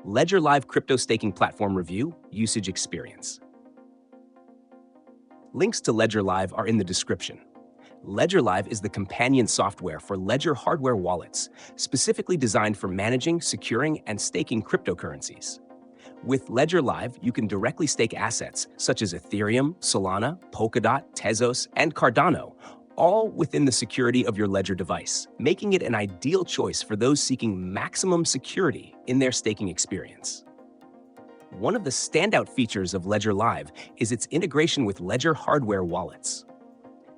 Ledger Live Crypto Staking Platform Review Usage Experience. Links to Ledger Live are in the description. Ledger Live is the companion software for Ledger hardware wallets, specifically designed for managing, securing, and staking cryptocurrencies. With Ledger Live, you can directly stake assets such as Ethereum, Solana, Polkadot, Tezos, and Cardano, all within the security of your Ledger device, making it an ideal choice for those seeking maximum security in their staking experience. One of the standout features of Ledger Live is its integration with Ledger hardware wallets.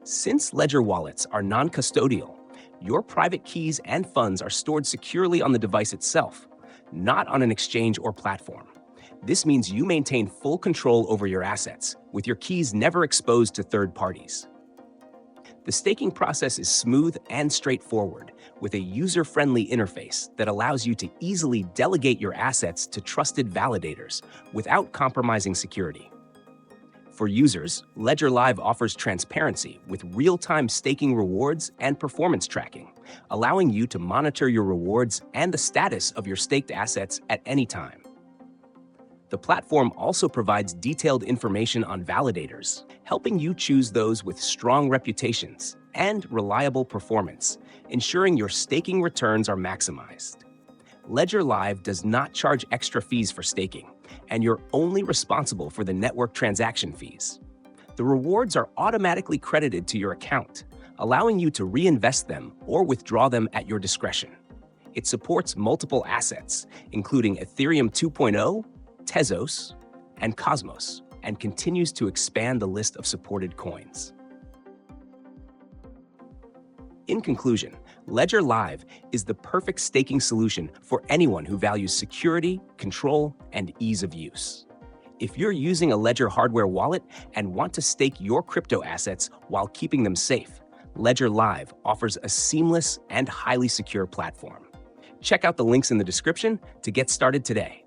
Since Ledger wallets are non-custodial, your private keys and funds are stored securely on the device itself, not on an exchange or platform. This means you maintain full control over your assets, with your keys never exposed to third parties. The staking process is smooth and straightforward, with a user-friendly interface that allows you to easily delegate your assets to trusted validators without compromising security. For users, Ledger Live offers transparency with real-time staking rewards and performance tracking, allowing you to monitor your rewards and the status of your staked assets at any time. The platform also provides detailed information on validators, helping you choose those with strong reputations and reliable performance, ensuring your staking returns are maximized. Ledger Live does not charge extra fees for staking, and you're only responsible for the network transaction fees. The rewards are automatically credited to your account, allowing you to reinvest them or withdraw them at your discretion. It supports multiple assets, including Ethereum 2.0, Tezos, and Cosmos, and continues to expand the list of supported coins. In conclusion, Ledger Live is the perfect staking solution for anyone who values security, control, and ease of use. If you're using a Ledger hardware wallet and want to stake your crypto assets while keeping them safe, Ledger Live offers a seamless and highly secure platform. Check out the links in the description to get started today.